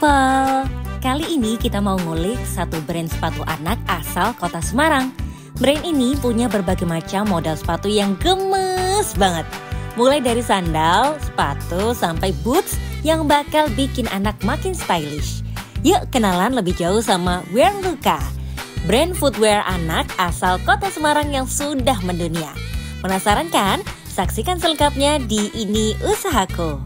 people, kali ini kita mau ngulik satu brand sepatu anak asal kota Semarang. Brand ini punya berbagai macam model sepatu yang gemes banget. Mulai dari sandal, sepatu, sampai boots yang bakal bikin anak makin stylish. Yuk kenalan lebih jauh sama Wearluka, brand footwear anak asal kota Semarang yang sudah mendunia. Penasaran kan? Saksikan selengkapnya di Ini Usahaku.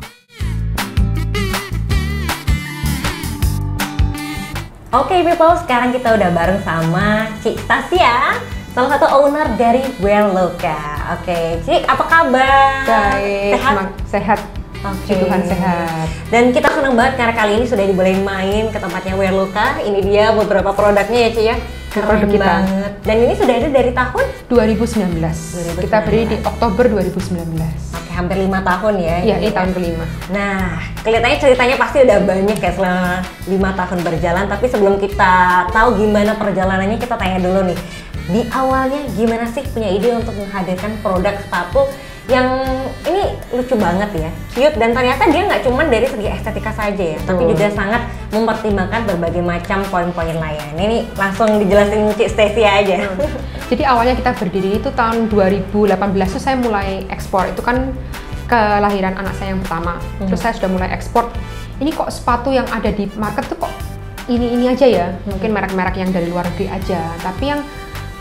Oke people, sekarang kita udah bareng sama Cik Stasia, salah satu owner dari Wearluka. Oke, Cik, apa kabar? Baik, sehat. Oke. Tuhan sehat. Dan kita senang banget karena kali ini sudah dibolehin main ke tempatnya Wearluka. Ini dia beberapa produknya ya, Cik ya. Produk kita. Banget. Dan ini sudah ada dari tahun 2019. Kita beri di Oktober 2019. Oke, hampir 5 tahun ya. Iya, ini tahun kelima. Nah, kelihatannya ceritanya pasti udah banyak ya selama 5 tahun berjalan. Tapi sebelum kita tahu gimana perjalanannya, kita tanya dulu nih. Di awalnya gimana sih punya ide untuk menghadirkan produk sepatu yang ini lucu banget ya, cute, dan ternyata dia nggak cuma dari segi estetika saja ya, tapi juga sangat mempertimbangkan berbagai macam poin-poin lain. Ini langsung dijelasin Cik Stasia aja. Jadi awalnya kita berdiri itu tahun 2018 tuh saya mulai ekspor. Itu kan kelahiran anak saya yang pertama. Terus saya sudah mulai ekspor. Ini kok sepatu yang ada di market tuh kok ini aja ya. Mungkin merek-merek yang dari luar negeri aja, tapi yang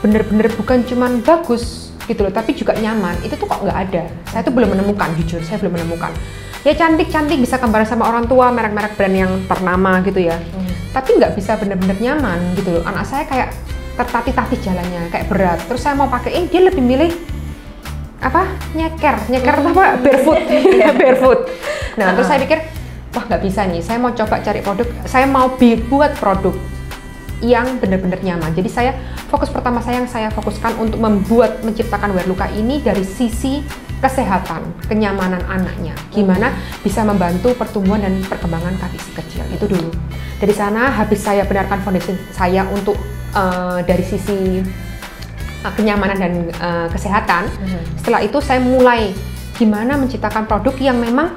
bener-bener bukan cuman bagus gitu loh, tapi juga nyaman, itu tuh kok nggak ada. Saya tuh belum menemukan, jujur saya belum menemukan. Ya cantik-cantik, bisa kembaran sama orang tua, merek-merek brand yang ternama gitu ya, tapi nggak bisa bener-bener nyaman gitu loh. Anak saya kayak tertatih-tatih jalannya, kayak berat. Terus saya mau pakein, dia lebih milih apa? Nyeker apa? Barefoot. Barefoot. Nah terus saya pikir, wah nggak bisa nih, saya mau coba cari produk, saya mau buat produk yang benar-benar nyaman. Jadi saya fokus pertama yang saya fokuskan untuk menciptakan Wearluka ini dari sisi kesehatan, kenyamanan anaknya. Gimana bisa membantu pertumbuhan dan perkembangan kaki si kecil. Itu dulu. Dari sana habis saya benarkan foundation saya untuk dari sisi kenyamanan dan kesehatan. Setelah itu saya mulai gimana menciptakan produk yang memang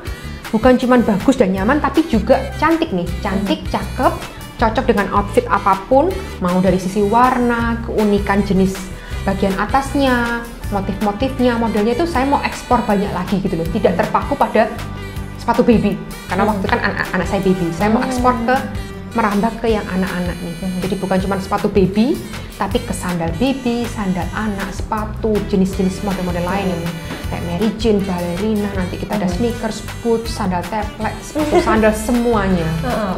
bukan cuma bagus dan nyaman, tapi juga cantik nih, cantik, cakep, cocok dengan outfit apapun, mau dari sisi warna, keunikan jenis bagian atasnya, motif-motifnya, modelnya itu saya mau ekspor banyak lagi gitu loh, tidak terpaku pada sepatu baby, karena waktu itu kan anak saya baby, saya mau ekspor merambah ke yang anak-anak nih. Jadi bukan cuma sepatu baby, tapi ke sandal baby, sandal anak, sepatu, jenis-jenis model-model lain kayak Mary Jane, ballerina, nanti kita ada sneakers, boots, sandal teplek, sepatu sandal semuanya.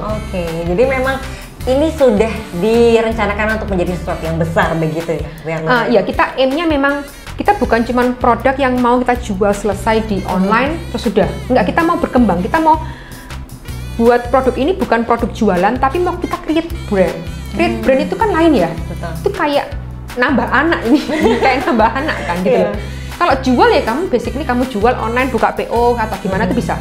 Oke, jadi memang ini sudah direncanakan untuk menjadi sesuatu yang besar begitu ya? Iya, kita aimnya memang kita bukan cuma produk yang mau kita jual selesai di online terus sudah. Enggak, kita mau berkembang, kita mau buat produk ini bukan produk jualan, tapi mau kita create brand. Create brand itu kan lain ya. Betul. Itu kayak nambah anak ini, kayak nambah anak kan gitu. Kalau jual ya kamu basically kamu jual online, buka PO atau gimana tuh bisa.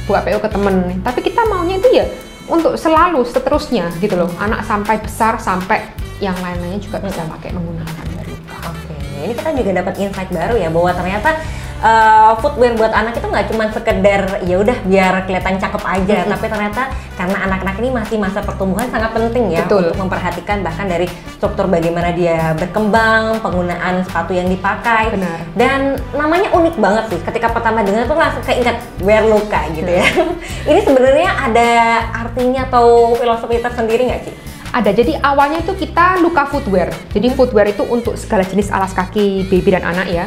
Buka PO ke temen. Tapi kita maunya itu ya untuk selalu seterusnya gitu loh. Anak sampai besar, sampai yang lain-lainnya juga bisa pakai menggunakan Wearluka. Oke, ini kita juga dapat insight baru ya, bahwa ternyata footwear buat anak itu nggak cuma sekedar ya udah biar kelihatan cakep aja, tapi ternyata karena anak-anak ini masih masa pertumbuhan sangat penting ya. Betul. Untuk memperhatikan bahkan dari struktur bagaimana dia berkembang, penggunaan sepatu yang dipakai. Benar. Dan namanya unik banget sih, ketika pertama dengar tuh langsung keinget Wearluka gitu ya. Ini sebenarnya ada artinya atau filosofi tersendiri nggak sih? Ada, jadi awalnya itu kita Luka Footwear. Jadi footwear itu untuk segala jenis alas kaki baby dan anak ya.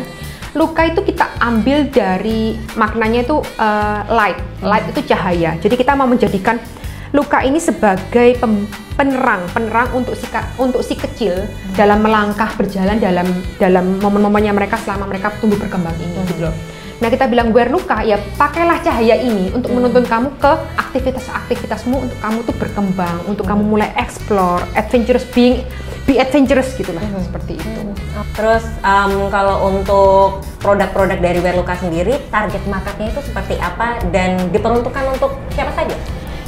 Luka itu kita ambil dari maknanya itu light itu cahaya. Jadi kita mau menjadikan Luka ini sebagai penerang untuk si kecil dalam melangkah berjalan dalam momen-momennya mereka selama mereka tumbuh berkembang ini gitu loh. Nah kita bilang Wearluka ya pakailah cahaya ini untuk menuntun kamu ke aktivitasmu, untuk kamu tuh berkembang, untuk kamu mulai explore, adventurous, be adventurous gitulah, seperti itu. Terus kalau untuk produk-produk dari Wearluka sendiri, target marketnya itu seperti apa dan diperuntukkan untuk siapa saja?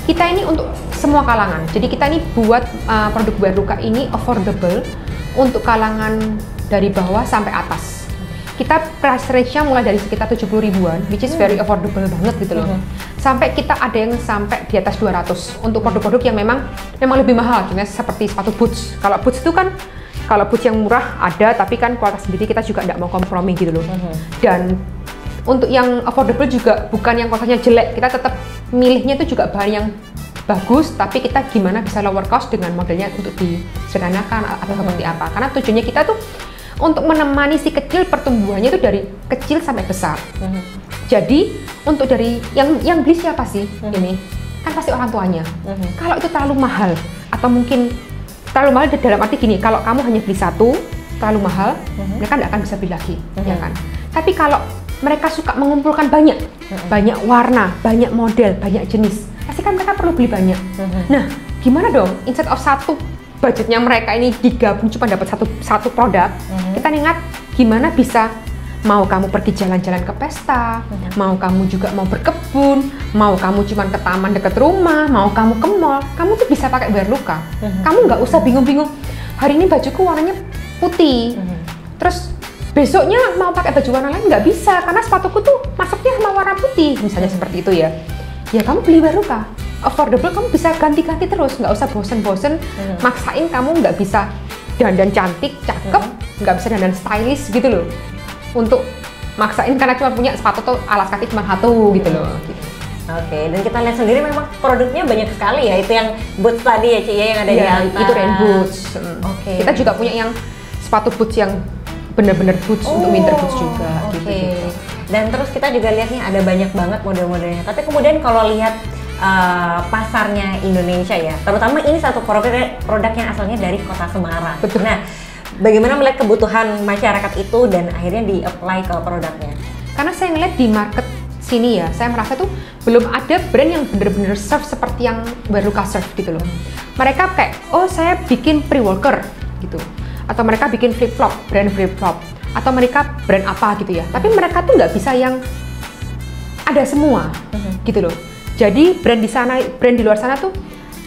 Kita ini untuk semua kalangan. Jadi kita ini buat produk Wearluka ini affordable untuk kalangan dari bawah sampai atas. Kita price range-nya mulai dari sekitar 70 ribuan, which is very affordable banget gitu loh. sampai kita ada yang sampai di atas 200 untuk produk-produk yang memang lebih mahal, contohnya seperti sepatu boots. Kalau boots itu kan, kalau boots yang murah ada, tapi kan kualitas sendiri kita juga nggak mau kompromi gitu loh. Dan untuk yang affordable juga bukan yang kualitasnya jelek, kita tetap milihnya itu juga bahan yang bagus, tapi kita gimana bisa lower cost dengan modelnya untuk disederhanakan atau seperti apa. Karena tujuannya kita tuh untuk menemani si kecil pertumbuhannya itu dari kecil sampai besar. Jadi untuk dari yang beli siapa sih ini? Kan pasti orang tuanya. Kalau itu terlalu mahal atau mungkin terlalu mahal dalam arti gini, kalau kamu hanya beli satu terlalu mahal, mereka nggak akan bisa beli lagi, ya kan? Tapi kalau mereka suka mengumpulkan banyak warna, banyak model, banyak jenis, pasti kan mereka perlu beli banyak. Nah, gimana dong? Instead of satu budgetnya mereka ini digabung cuma dapat satu produk, kita ingat gimana bisa mau kamu pergi jalan-jalan ke pesta, mau kamu juga mau berkebun, mau kamu cuma ke taman dekat rumah, mau kamu ke mall, kamu tuh bisa pakai Wearluka. Kamu nggak usah bingung-bingung, hari ini bajuku warnanya putih, terus besoknya mau pakai baju warna lain, nggak bisa, karena sepatuku tuh masuknya sama warna putih, misalnya seperti itu ya. Ya kamu beli Wearluka, affordable, kamu bisa ganti-ganti terus, nggak usah bosen-bosen maksain kamu nggak bisa dandan cantik, cakep, nggak bisa dandan stylish gitu loh. Untuk maksain karena cuma punya sepatu tuh alas kaki cuma satu gitu loh. Oke, dan kita lihat sendiri memang produknya banyak sekali ya. Itu yang boots tadi ya Ci ya, yang ada di atas. Itu rain boots. Kita juga punya yang sepatu boots yang bener-bener boots untuk winter boots juga. Gitu. Dan terus kita juga lihat nih ada banyak banget model-modelnya. Tapi kemudian kalau lihat pasarnya Indonesia ya, terutama ini satu produk yang asalnya dari kota Semarang. Betul. Nah, bagaimana melihat kebutuhan masyarakat itu dan akhirnya di-apply ke produknya? Karena saya ngeliat di market sini ya, saya merasa tuh belum ada brand yang bener-bener serve seperti yang Wearluka serve gitu loh. Mereka kayak, oh saya bikin pre-worker gitu, atau mereka bikin flip-flop, brand flip-flop, atau mereka brand apa gitu ya. Tapi mereka tuh nggak bisa yang ada semua gitu loh. Jadi brand di luar sana tuh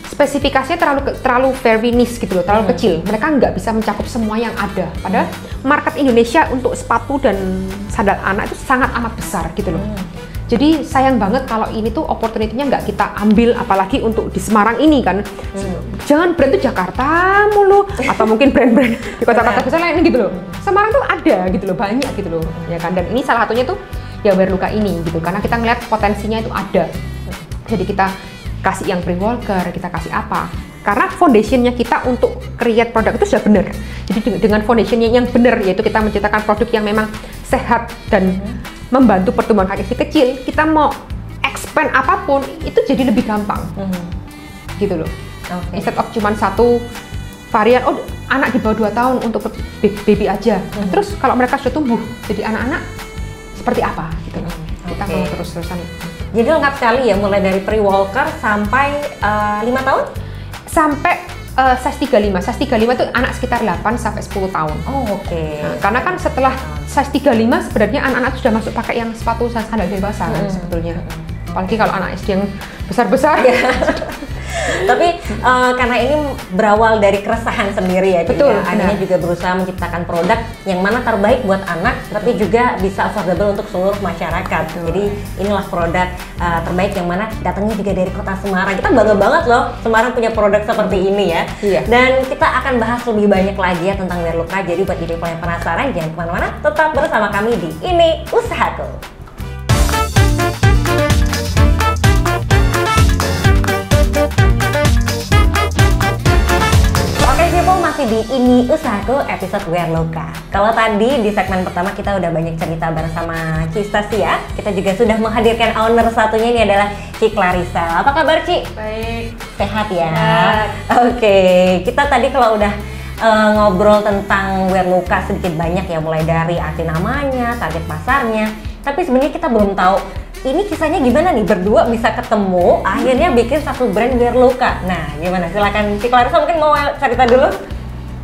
spesifikasinya terlalu very niche gitu loh, terlalu kecil. Mereka nggak bisa mencakup semua yang ada. Padahal market Indonesia untuk sepatu dan sandal anak itu sangat amat besar gitu loh. Jadi sayang banget kalau ini tuh opportunity-nya nggak kita ambil, apalagi untuk di Semarang ini kan. Jangan brand tuh Jakarta mulu, atau mungkin brand-brand di kota-kota besar lain gitu loh. Semarang tuh ada gitu loh, banyak gitu loh, ya kan. Dan ini salah satunya tuh ya Wearluka ini gitu, karena kita ngeliat potensinya itu ada. Jadi kita kasih yang pre-worker, kita kasih apa? Karena foundationnya kita untuk create produk itu sudah benar. Jadi dengan foundationnya yang benar, yaitu kita menciptakan produk yang memang sehat dan membantu pertumbuhan kaki si kecil, kita mau expand apapun itu jadi lebih gampang, gitu loh. Instead of cuma satu varian, oh anak di bawah 2 tahun untuk baby aja. Terus kalau mereka sudah tumbuh jadi anak-anak seperti apa? Gitu. Kita mau terus-terusan. Jadi lengkap sekali ya, mulai dari pre-walker sampai 5 tahun? Sampai size 35. Size 35 itu anak sekitar 8 sampai 10 tahun. Nah, karena kan setelah size 35 sebenarnya anak-anak sudah masuk pakai yang sepatu sandal dewasa kan sebetulnya. Apalagi kalau anak SD yang besar-besar. Tapi karena ini berawal dari keresahan sendiri ya, betul. Adanya juga berusaha menciptakan produk yang mana terbaik buat anak, tapi juga bisa affordable untuk seluruh masyarakat. Jadi inilah produk terbaik yang mana datangnya juga dari kota Semarang. Kita bangga banget loh Semarang punya produk seperti ini ya. Dan kita akan bahas lebih banyak lagi ya tentang Wearluka. Jadi buat people yang penasaran, jangan kemana-mana, tetap bersama kami di Ini Usahaku. Masih di Ini Usahaku episode Wearluka. Kalau tadi di segmen pertama kita udah banyak cerita bersama Ci Stasia, kita juga sudah menghadirkan owner satunya, ini adalah Ci Clarissa. Apa kabar Ci? Baik. Sehat ya? Oke, kita tadi kalau udah ngobrol tentang Wearluka sedikit banyak ya, mulai dari arti namanya, target pasarnya. Tapi sebenarnya kita belum tahu ini kisahnya gimana nih, berdua bisa ketemu akhirnya bikin satu brand Wearluka. Nah, gimana? Silakan Ci Clarissa mungkin mau cerita dulu.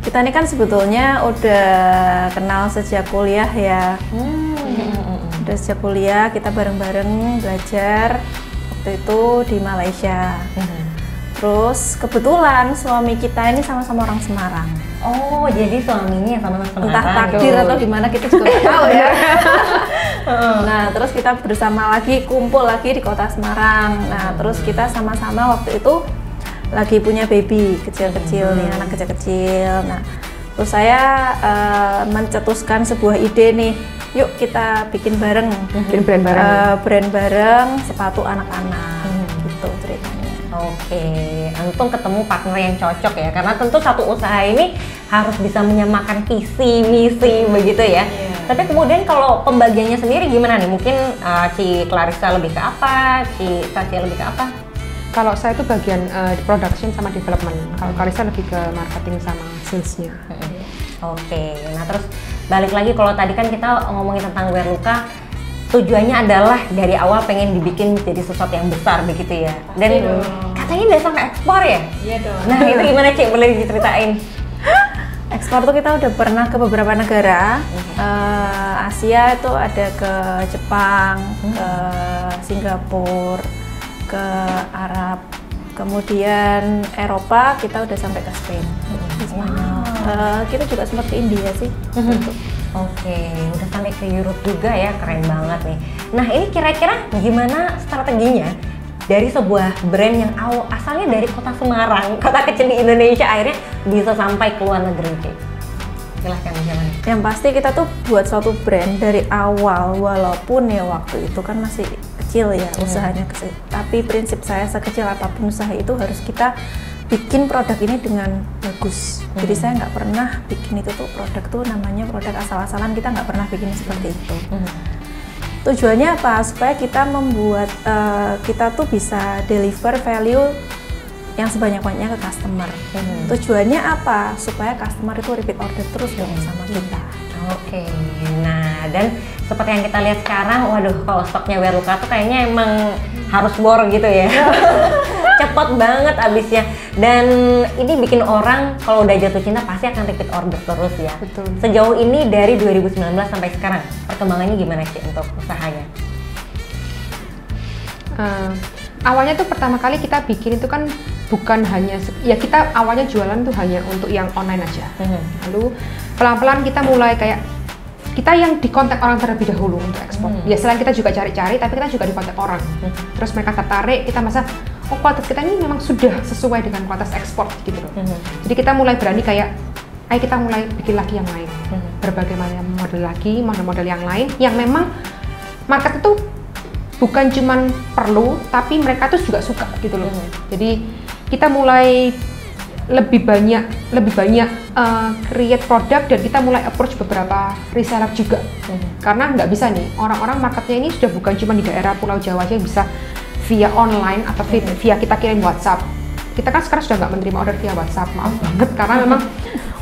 Kita ini kan sebetulnya udah kenal sejak kuliah ya. Udah sejak kuliah kita bareng-bareng belajar waktu itu di Malaysia. Terus kebetulan suami kita ini sama-sama orang Semarang. Oh, jadi suaminya sama Semarang. Entah takdir atau gimana kita juga nggak tahu ya. Nah, terus kita bersama lagi, kumpul lagi di kota Semarang. Nah, terus kita sama-sama waktu itu lagi punya baby kecil-kecil nih, anak kecil-kecil. Nah, terus saya mencetuskan sebuah ide nih, yuk kita bikin bareng, brand bareng sepatu anak-anak, gitu ceritanya. Oke, untung ketemu partner yang cocok ya, karena tentu satu usaha ini harus bisa menyamakan visi, misi begitu ya. Tapi kemudian kalau pembagiannya sendiri gimana nih? Mungkin Ci Clarissa lebih ke apa, Ci Sasya lebih ke apa? Kalau saya itu bagian di production sama development. Kalau Clarissa lebih ke marketing sama salesnya. Oke, nah terus balik lagi kalau tadi kan kita ngomongin tentang Wear Luka, tujuannya adalah dari awal pengen dibikin jadi sesuatu yang besar begitu ya. Dan katanya udah sampai ekspor ya? Iya dong. Nah itu gimana Cik, boleh diceritain? Ekspor tuh kita udah pernah ke beberapa negara. Asia itu ada ke Jepang, ke Singapura, ke Arab, kemudian Eropa kita udah sampai ke Spain. Kita juga sempat ke India sih. Oke, udah sampai ke Europe juga ya, keren banget nih. Nah ini kira-kira gimana strateginya dari sebuah brand yang asalnya dari kota Semarang, kota kecil di Indonesia, akhirnya bisa sampai ke luar negeri, Cik? Silahkan, gimana? Yang pasti kita tuh buat suatu brand dari awal, walaupun ya waktu itu kan masih kecil ya usahanya, tapi prinsip saya sekecil apapun usaha itu harus kita bikin produk ini dengan bagus. Jadi saya nggak pernah bikin itu tuh produk tuh namanya produk asal-asalan, kita nggak pernah bikin seperti itu. Tujuannya apa? Supaya kita membuat kita tuh bisa deliver value yang sebanyak-banyaknya ke customer. Tujuannya apa? Supaya customer itu repeat order terus dong sama kita. Oke, nah dan seperti yang kita lihat sekarang, waduh kalau stoknya Wear Luka tuh kayaknya emang harus bor gitu ya. Cepet banget abisnya, dan ini bikin orang kalau udah jatuh cinta pasti akan repeat order terus ya. Betul. Sejauh ini dari 2019 sampai sekarang perkembangannya gimana sih untuk usahanya? Awalnya tuh pertama kali kita bikin itu kan bukan hanya ya kita awalnya jualan tuh hanya untuk yang online aja. Lalu pelan-pelan kita mulai kayak kita yang dikontak orang terlebih dahulu untuk ekspor. Ya selain kita juga cari-cari, tapi kita juga dikontak orang. Terus mereka tertarik, kita masa oh kualitas kita ini memang sudah sesuai dengan kualitas ekspor gitu loh. Jadi kita mulai berani kayak, ayo kita mulai bikin lagi yang lain. Berbagai macam model lagi, model-model yang lain yang memang market itu bukan cuman perlu, tapi mereka tuh juga suka gitu loh. Jadi kita mulai lebih banyak create produk, dan kita mulai approach beberapa reseller juga. Karena nggak bisa nih, orang-orang marketnya ini sudah bukan cuma di daerah Pulau Jawa aja yang bisa via online atau via kita kirim WhatsApp. Kita kan sekarang sudah nggak menerima order via WhatsApp, maaf banget, karena memang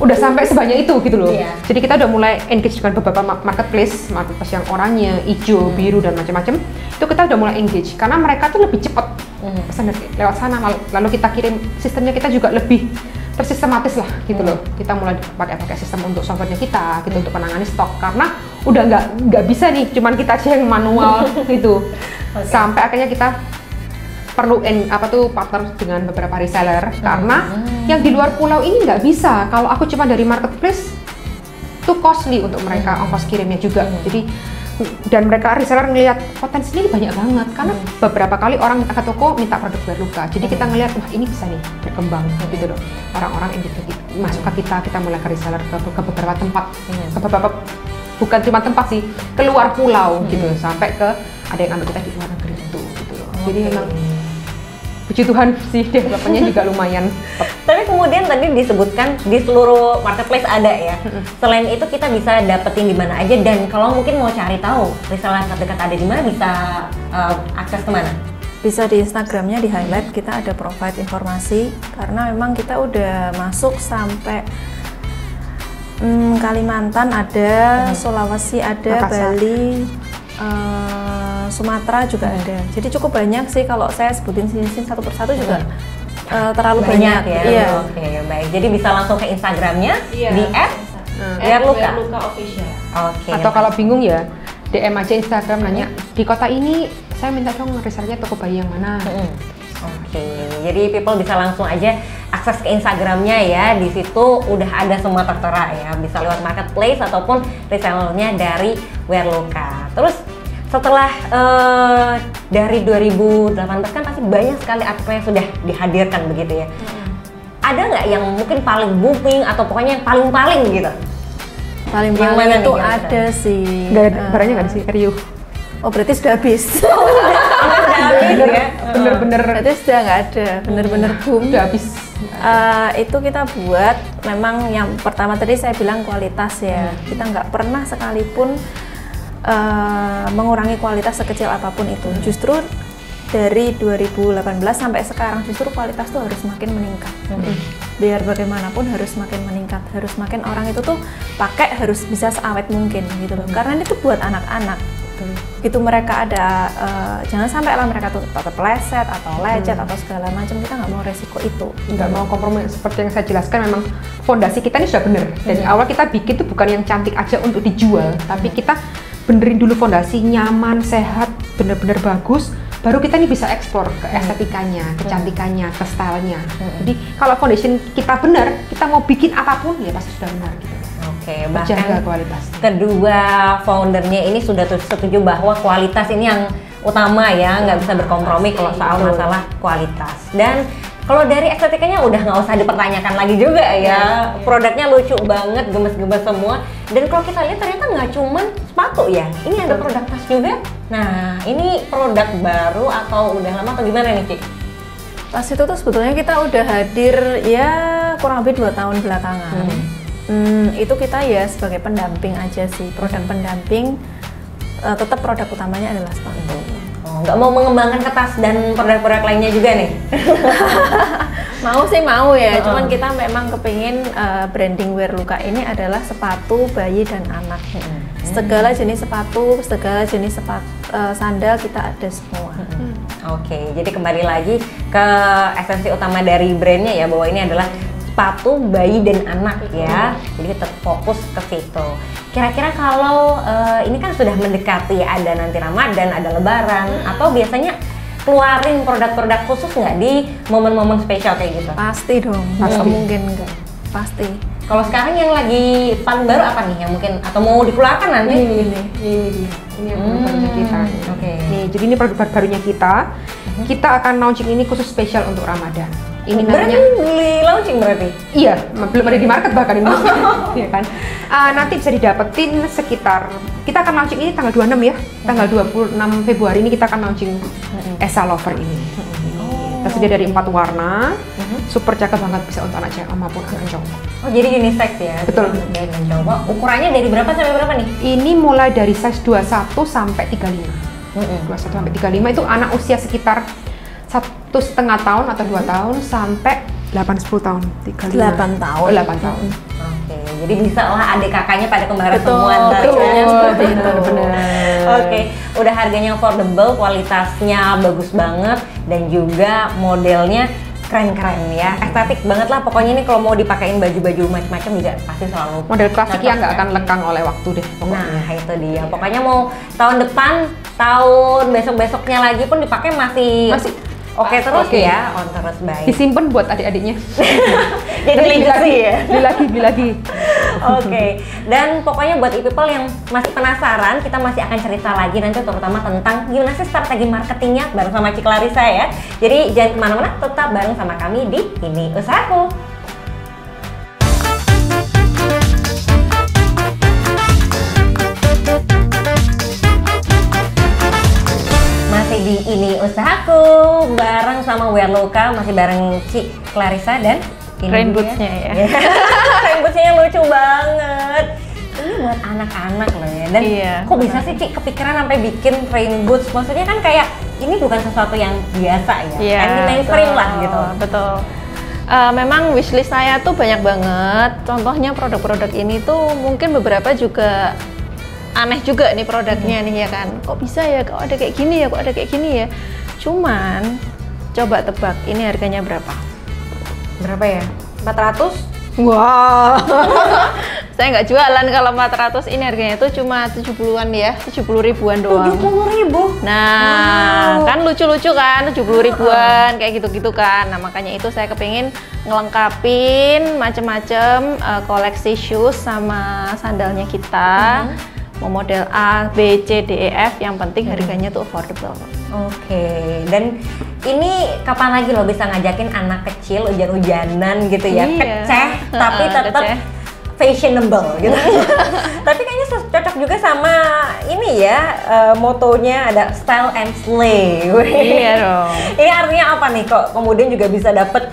udah sampai sebanyak itu gitu loh. Jadi kita udah mulai engage dengan beberapa marketplace yang oranye, hijau, biru dan macam-macam. Itu kita udah mulai engage karena mereka tuh lebih cepat pesan lewat sana. Lalu kita kirim, sistemnya kita juga lebih tersistematis lah gitu loh. Kita mulai pakai sistem untuk softwarenya kita gitu untuk menangani stok, karena udah nggak bisa nih cuman kita aja yang manual gitu. Sampai akhirnya kita perlu partner dengan beberapa reseller, karena yang di luar pulau ini nggak bisa. Kalau aku cuma dari marketplace itu costly untuk mereka, ongkos kirimnya juga. Jadi dan mereka reseller ngelihat potensinya ini banyak banget, karena beberapa kali orang ke toko minta produk Wear Luka. Jadi kita ngelihat wah ini bisa nih berkembang gitu loh. Orang-orang masuk ke kita mulai ke reseller ke beberapa tempat, ke beberapa bukan cuma tempat sih, keluar pulau gitu, sampai ke ada yang ambil kita di luar negeri itu gitu loh. Jadi memang puji Tuhan sih developernya juga lumayan. Tapi kemudian tadi disebutkan di seluruh marketplace ada ya. Selain itu kita bisa dapetin di mana aja, dan kalau mungkin mau cari tahu reseller terdekat ada di mana, bisa akses kemana? Bisa di Instagramnya, di highlight kita ada provide informasi, karena memang kita udah masuk sampai Kalimantan ada, Sulawesi ada, Makassar. Bali, Sumatera juga ada. Jadi cukup banyak sih, kalau saya sebutin sini satu persatu juga terlalu banyak ya. Iya. Oke, baik. Jadi bisa langsung ke Instagramnya di Wear @wearluka Official. Oke. Atau kalau bingung ya DM aja Instagram, nanya di kota ini saya minta dong resellernya toko bayi yang mana. Oke, jadi people bisa langsung aja akses ke Instagramnya ya. Di situ udah ada semua tertera ya. Bisa lewat marketplace ataupun resellernya dari Wearloka. Terus setelah dari 2018 kan pasti banyak sekali artikel yang sudah dihadirkan begitu ya. Ada nggak yang mungkin paling booming atau pokoknya yang paling-paling gitu? Paling-paling itu ada sih. Barangnya nggak ada sih, Riuh. Oh berarti sudah habis. Udah habis ya? Bener-bener Berarti sudah nggak ada, bener-bener boom. udah habis. Itu kita buat memang yang pertama tadi saya bilang kualitas ya. Kita nggak pernah sekalipun mengurangi kualitas sekecil apapun itu. Justru dari 2018 sampai sekarang justru kualitas tuh harus makin meningkat. Biar bagaimanapun harus makin meningkat, harus makin orang itu tuh pakai harus bisa seawet mungkin gitu loh. Karena itu buat anak-anak. Gitu mereka ada jangan sampai lah mereka tuh terpeleset atau lecet atau segala macam, kita nggak mau resiko itu, Nggak mau kompromi. Seperti yang saya jelaskan, memang fondasi kita ini sudah benar. Dari awal kita bikin tuh bukan yang cantik aja untuk dijual, tapi kita benerin dulu fondasi, nyaman, sehat, bener-bener bagus, baru kita nih bisa ekspor ke estetikanya, kecantikannya, ke stylenya. Jadi kalau foundation kita benar, kita mau bikin apapun ya pasti sudah benar gitu. Oke, Jaga bahkan kualitas. kedua foundernya ini sudah setuju bahwa kualitas ini yang utama ya, nggak bisa berkompromi kalau soal masalah kualitas. Dan kalau dari estetikanya udah nggak usah dipertanyakan lagi juga ya. Produknya lucu banget, gemes-gemes semua. Dan kalau kita lihat ternyata nggak cuman sepatu ya, ini ada produk tas juga. Nah, ini produk baru atau udah lama atau gimana nih, Cik? Tas itu tuh sebetulnya kita udah hadir ya kurang lebih 2 tahun belakangan. Itu kita ya sebagai pendamping aja sih, produk pendamping. Tetap produk utamanya adalah sepatu. Nggak mau mengembangkan ke tas dan produk-produk lainnya juga nih? Mau sih mau ya, cuman kita memang kepingin branding Wearloka ini adalah sepatu bayi dan anak. Segala jenis sepatu, segala jenis sandal kita ada semua. Oke, jadi kembali lagi ke esensi utama dari brandnya ya, bahwa ini adalah sepatu bayi dan anak ya. Jadi tetap fokus ke situ. Kira-kira kalau ini kan sudah mendekati, ada nanti Ramadan, ada Lebaran, atau biasanya keluarin produk-produk khusus nggak di momen-momen spesial kayak gitu? Pasti dong, nggak mungkin enggak. Pasti. Kalau sekarang yang lagi paling baru apa nih yang mungkin atau mau dikeluarkan nanti? Ini yang barunya kita. Oke. Nih, jadi ini produk barunya kita. Kita akan launching ini khusus spesial untuk Ramadan. Ini Berarti namanya beli launching berarti? Iya, belum ada di market bahkan ini. Iya kan. Nanti bisa didapetin sekitar, kita akan launching ini tanggal 26 ya. Tanggal 26 Februari ini kita akan launching Esa Lover ini. Tersedia dari 4 warna. Super cakep banget, bisa untuk anak cewek maupun anak cowok. Oh, jadi unisex ya? Betul. Dan coba ukurannya dari berapa sampai berapa nih? Ini mulai dari size 21 sampai 35. 21 sampai 35 itu anak usia sekitar 1,5 tahun atau 2 tahun sampai 8-10 tahun. 8 tahun. 8 tahun. Oke, jadi bisa lah adik kakaknya pada kembaran Betul, semua. benar. Oke, udah harganya affordable, kualitasnya bagus banget, dan juga modelnya keren-keren ya, estetik banget lah pokoknya. Ini kalau mau dipakein baju-baju macam-macam juga pasti selalu Model klasik cocok yang nggak ya. akan lekang oleh waktu deh pokoknya. Nah itu dia, pokoknya mau tahun depan, tahun besok-besoknya lagi pun dipakai masih oke terus ya, on terus baik. Disimpan buat adik-adiknya. Jadi legacy ya. Beli lagi. Oke, dan pokoknya buat e-people yang masih penasaran, kita masih akan cerita lagi nanti terutama tentang gimana sih strategi marketingnya bareng sama Cik Clarissa ya. Jadi jangan kemana-mana, tetap bareng sama kami di Ini Usahaku. Masih di Ini Usahaku, bareng sama Wearloka, masih bareng Cik Clarissa dan Rain boots-nya ya. Rain boots-nya yang lucu banget. Ini buat anak-anak loh ya. Dan kok bisa sih Cik kepikiran sampai bikin rain boots? Maksudnya kan kayak ini bukan sesuatu yang biasa ya. Iya, Kan mainstream lah gitu. Betul. Memang wishlist saya tuh banyak banget. Contohnya produk-produk ini tuh mungkin beberapa juga aneh juga nih produknya nih ya kan. Kok bisa ya? Kok ada kayak gini ya? Kok ada kayak gini ya? Cuman coba tebak ini harganya berapa? Berapa ya? 400? Wow. Saya nggak jualan kalau 400 ini harganya itu cuma 70-an ya, 70 ribuan doang. 70.000. Nah, kan lucu-lucu kan, 70 ribuan kayak gitu-gitu kan. Nah, makanya itu saya kepingin ngelengkapin macem-macem koleksi shoes sama sandalnya kita. Mau model A, B, C, D, E, F, yang penting harganya tuh affordable. Oke, dan ini kapan lagi lo bisa ngajakin anak kecil hujan-hujanan gitu ya, Iya. keceh tapi tetap Keceh. fashionable gitu. Tapi kayaknya cocok juga sama ini ya, motonya ada style and slay. Iya dong. Ini artinya apa nih kok kemudian juga bisa dapet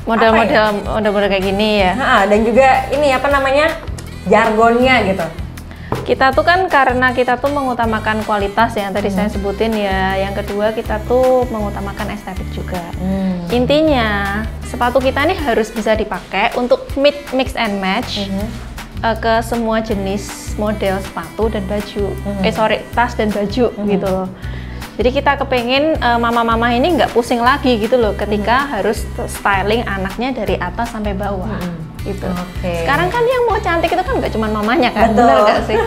Model-model kayak gini ya. dan juga ini apa namanya, jargonnya gitu. Kita tuh kan karena kita tuh mengutamakan kualitas yang tadi saya sebutin ya. Yang kedua kita tuh mengutamakan estetik juga. Intinya sepatu kita nih harus bisa dipakai untuk mix and match ke semua jenis model sepatu dan baju. Tas dan baju gitu loh. Jadi kita kepengen mama-mama ini nggak pusing lagi gitu loh ketika harus styling anaknya dari atas sampai bawah. Gitu. Sekarang kan yang mau cantik itu kan nggak cuma mamanya kan, Betul. bener nggak sih?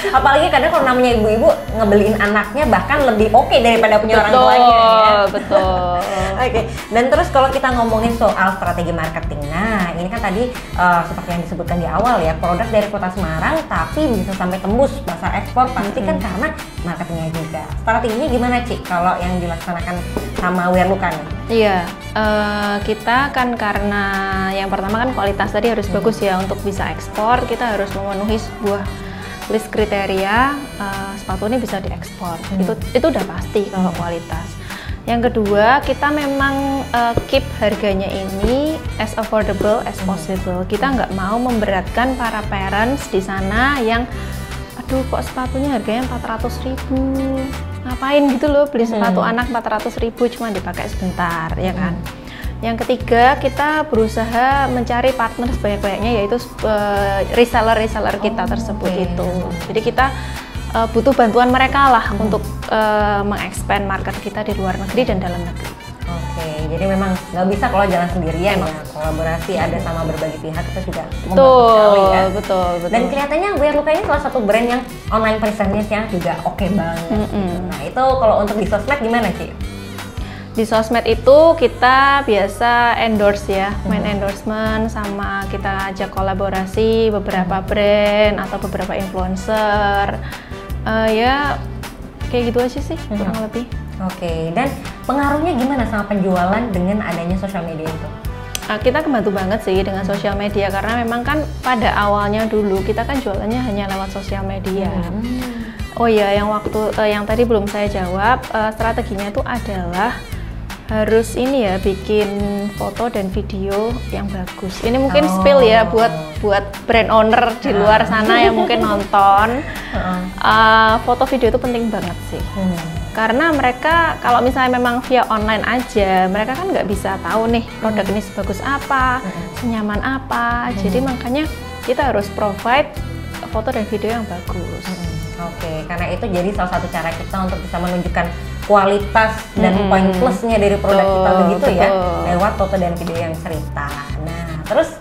Apalagi kadang kalau namanya ibu-ibu ngebeliin anaknya bahkan lebih oke daripada punya orang tuanya ya. Betul. Oke, dan terus kalau kita ngomongin soal strategi marketing, nah ini kan tadi seperti yang disebutkan di awal ya, produk dari Kota Semarang tapi bisa sampai tembus pasar ekspor pasti kan karena marketingnya juga. Strateginya gimana Ci kalau yang dilaksanakan sama Wearluka nih? Iya, kita kan karena yang pertama kan kualitas tadi harus bagus ya untuk bisa ekspor. Kita harus memenuhi sebuah list kriteria sepatu ini bisa diekspor. Itu udah pasti kalau kualitas. Yang kedua, kita memang keep harganya ini as affordable as possible. Kita nggak mau memberatkan para parents di sana yang aduh kok sepatunya harganya 400.000, ngapain gitu loh beli sepatu anak 400.000 cuma dipakai sebentar, ya kan. Yang ketiga, kita berusaha mencari partner sebanyak-banyaknya, yaitu reseller kita tersebut itu. Jadi kita butuh bantuan mereka lah untuk mengekspand market kita di luar negeri dan dalam negeri. Oke, jadi memang nggak bisa kalau jalan sendirian ya, kolaborasi ada sama berbagai pihak itu juga membantu Betul, sekali ya. betul. Dan kelihatannya Wearluka ini salah satu brand yang online presence-nya juga oke banget. Nah itu kalau untuk di sosmed gimana Ci? Di sosmed itu kita biasa endorse ya, main endorsement, sama kita ajak kolaborasi beberapa brand atau beberapa influencer. Ya kayak gitu aja sih kurang lebih. Oke, dan pengaruhnya gimana sama penjualan dengan adanya sosial media itu? Kita kebantu banget sih dengan sosial media karena memang kan pada awalnya dulu kita kan jualannya hanya lewat sosial media. Oh iya, yang tadi belum saya jawab, strateginya itu adalah harus ini ya, bikin foto dan video yang bagus. Ini mungkin spill ya buat brand owner di luar sana yang mungkin nonton. Foto video itu penting banget sih. Karena mereka kalau misalnya memang via online aja, mereka kan nggak bisa tahu nih produk ini sebagus apa, senyaman apa. Jadi makanya kita harus provide foto dan video yang bagus. Oke, karena itu jadi salah satu cara kita untuk bisa menunjukkan kualitas dan poin plusnya dari produk kita begitu ya, lewat foto dan video yang cerita. Nah, terus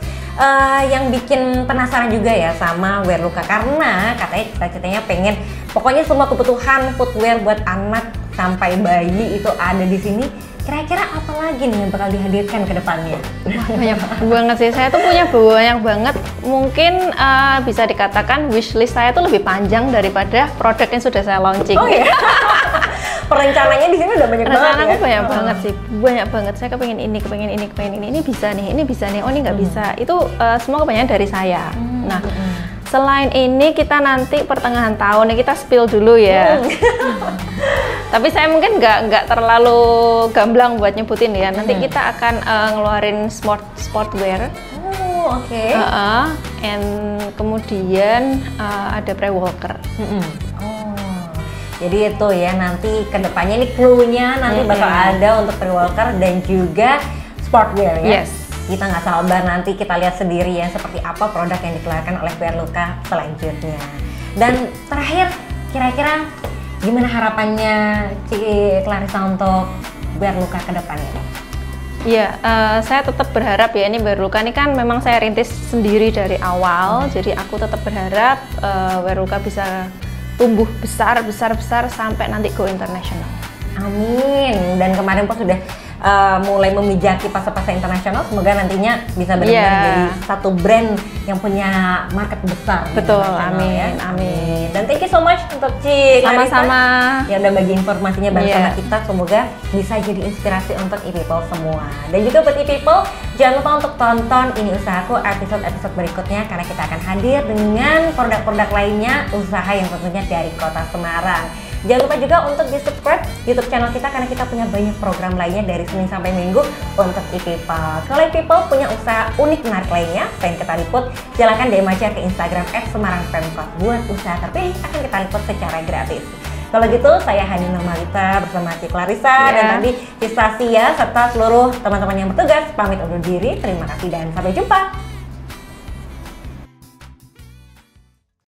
yang bikin penasaran juga ya sama Wearluka karena katanya cita-citanya pengen pokoknya semua kebutuhan footwear buat anak sampai bayi itu ada di sini. Kira-kira apa lagi nih yang bakal dihadirkan ke depannya? Banyak banget sih, saya tuh punya banyak banget. Mungkin bisa dikatakan wishlist saya tuh lebih panjang daripada produk yang sudah saya launching. Oh iya? Perencananya di sini udah banyak banget ya? Rencanaku banyak banget sih, banyak banget. Saya kepengen ini, ini bisa nih, oh ini nggak bisa. Itu semua kepengen dari saya. Nah, selain ini kita nanti pertengahan tahun nih kita spill dulu ya. Tapi saya mungkin nggak terlalu gamblang buat nyebutin ya. Nanti kita akan ngeluarin sportwear. Oh, oke. And kemudian ada pre-walker. Jadi itu ya nanti kedepannya ini clue-nya nanti bakal ada untuk pre-walker dan juga sportwear ya. Yes. Kita nggak sabar nanti kita lihat sendiri ya seperti apa produk yang dikeluarkan oleh Wearluka selanjutnya. Dan terakhir kira-kira gimana harapannya Ci Clarissa untuk Wearluka ke depannya? Iya, saya tetap berharap ya, ini Weruka ini kan memang saya rintis sendiri dari awal, jadi aku tetap berharap Weruka bisa tumbuh besar sampai nanti go internasional. Amin. Dan kemarin pun sudah mulai memijaki fase-fase internasional, semoga nantinya bisa benar-benar jadi satu brand yang punya market besar. Betul, amin, ya. Amin. Dan thank you so much untuk Ci sama-sama yang udah bagi informasinya bareng sama kita, semoga bisa jadi inspirasi untuk e-people semua. Dan juga buat e-people, jangan lupa untuk tonton Ini Usahaku episode-episode berikutnya, karena kita akan hadir dengan produk-produk lainnya, usaha yang tentunya dari Kota Semarang. Jangan lupa juga untuk di-subscribe YouTube channel kita, karena kita punya banyak program lainnya dari Senin sampai Minggu untuk e-people. Kalau e-people punya usaha unik menarik lainnya, pengen kita liput, silahkan DM aja ke Instagram @semarangpemkot. Buat usaha terpilih akan kita liput secara gratis. Kalau gitu, saya Hani Normalita bersama Ci Clarissa dan tadi Cia serta seluruh teman-teman yang bertugas pamit undur diri. Terima kasih dan sampai jumpa.